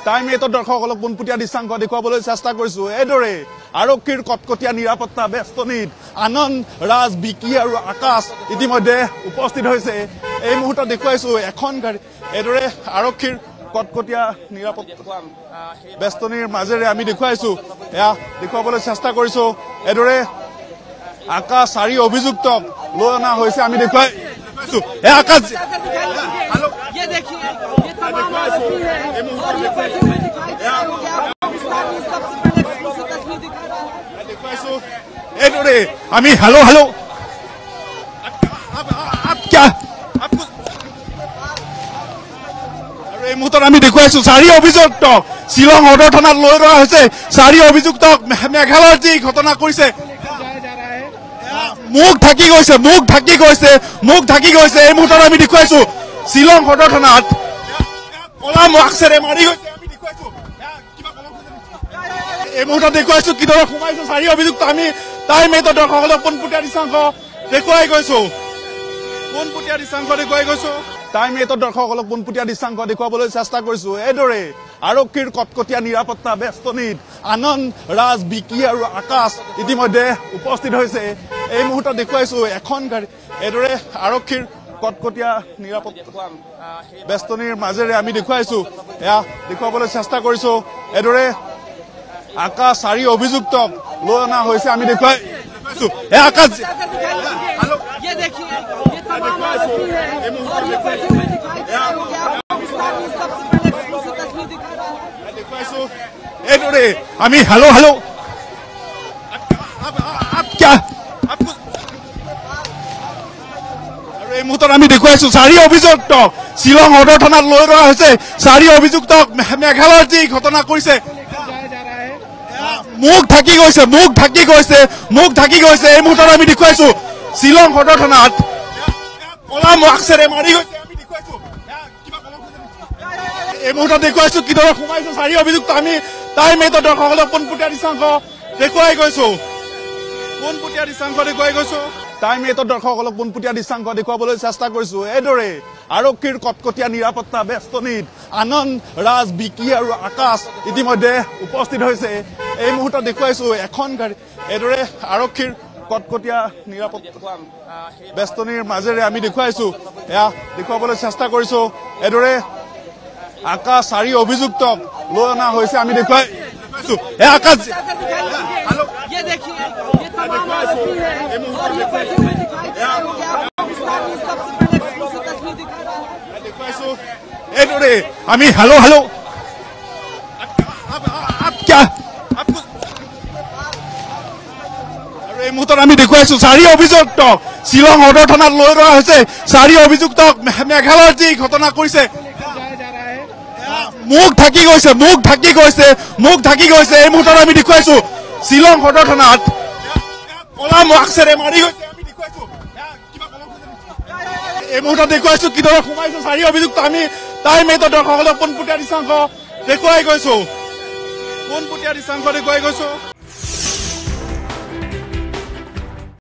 Time 8 দৰ্শকসকলক পোনপটীয়া দৃশ্যাংশ দেখুৱাবলৈ চেষ্টা কৰিছো। এইদৰে আৰক্ষীৰ কটকটীয়া নিৰাপত্তা বেষ্টনীত আনন্দ, ৰাজ, বিকি আৰু আকাশ ইতিমধ্যে উপস্থিত হৈছে। এই মুহূৰ্তত দেখুৱাইছো এখন গাড়ী। এইদৰে আৰক্ষীৰ কটকটীয়া নিৰাপত্তা বেষ্টনীৰ মাজেৰে আমি দেখুৱাইছো, এয়া দেখুৱাবলৈ চেষ্টা কৰিছো। এইদৰে আকাশ 4 অভিযুক্তক লৈ অনা হৈছে আমি দেখুৱাইছো। এয়া আকাশ এইদৰে আমি হেল্ল' আৰু এই মুহূৰ্তত আমি দেখুৱাইছো 4 অভিযুক্তক শ্বিলং সদৰ থানাত লৈ লোৱা হৈছে। 4 অভিযুক্তক মেঘালয়ত যি ঘটনা কৰিছে মুখ ঢাকি গৈছে। এই মুহূৰ্তত আমি দেখুৱাইছো শ্বিলং সদৰ থানাত কলা মাস্কেৰে মাৰি গৈছে। আমি দেখুৱাইছো এই মুহূৰ্তত দেখুৱাইছো কিদৰে সোমাইছো 4 অভিযুক্ত। আমি টাইম 8 দৰ্শকসকলক পোনপটীয়া দৃশ্যাংশ দেখুৱাই গৈছো। টাইম 8 দৰ্শকসকলক পোনপটীয়া দৃশ্যাংশ দেখুৱাবলৈ চেষ্টা কৰিছো। এইদৰে আৰক্ষীৰ কটকটীয়া নিৰাপত্তা বেষ্টনীত আনন্দ, ৰাজ, বিকি আৰু আকাশ ইতিমধ্যে উপস্থিত হৈছে। এই মুহূৰ্তত দেখুৱাইছো এখন গাড়ী। এইদৰে আৰক্ষীৰ কটকটীয়া নিৰাপত্তা বেষ্টনীৰ মাজেৰে আমি দেখুৱাইছো, এয়া দেখুৱাবলৈ চেষ্টা কৰিছো। এইদৰে আকাশ 4 অভিযুক্তক লৈ অনা হৈছে আমি দেখুৱাইছো। এয়া আকাশ এইদৰে আমি হেল্ল' আৰু এই মুহূৰ্তত আমি দেখুৱাইছো 4 অভিযুক্তক শ্বিলং সদৰ থানাত লৈ লোৱা হৈছে। 4 অভিযুক্তক মেঘালয়ত যি ঘটনা কৰিছে মুখ ঢাকি গৈছে। এই মুহূৰ্তত আমি দেখুৱাইছো শ্বিলং সদৰ থানাত কলা মাস্কেৰে মাৰি গৈছে। আমি দেখুৱাইছো এই মুহূৰ্তত দেখুৱাইছো কিদৰে সোমাইছো 4 অভিযুক্ত। আমি টাইম 8 দৰ্শকসকলক পোনপটীয়া দৃশ্যাংশ দেখুৱাই গৈছো। টাইম 8 দৰ্শকসকলক পোনপটীয়া দৃশ্যাংশ দেখুৱাবলৈ চেষ্টা কৰিছো। এইদৰে আৰক্ষীৰ কটকটীয়া নিৰাপত্তা বেষ্টনীত আনন্দ, ৰাজ, বিকি আৰু আকাশ ইতিমধ্যে উপস্থিত হৈছে। এই মুহূৰ্তত দেখুৱাইছো এখন গাড়ী। এইদৰে আৰক্ষীৰ কটকটীয়া নিৰাপত্তা বেষ্টনীৰ মাজেৰে আমি দেখুৱাইছো, এয়া দেখুৱাবলৈ চেষ্টা কৰিছো। এইদৰে আকাশ 4 অভিযুক্তক লৈ অনা হৈছে আমি দেখুৱাইছো। এয়া আকাশ এইদৰে আমি হেল্ল' আৰু এই মুহূৰ্তত আমি দেখুৱাইছো 4 অভিযুক্তক শ্বিলং সদৰ থানাত লৈ লোৱা হৈছে। 4 অভিযুক্তক মেঘালয়ত যি ঘটনা কৰিছে মুখ ঢাকি গৈছে। এই মুহূৰ্তত আমি দেখুৱাইছো শ্বিলং সদৰ থানাত কলা মাস্কেৰে মাৰি গৈছে। আমি দেখুৱাইছো এই মুহূৰ্তত দেখুৱাইছো কিদৰে সোমাইছো 4 অভিযুক্ত। আমি টাইম 8 দৰ্শকসকলক পোনপটীয়া দৃশ্যাংশ দেখুৱাই গৈছো।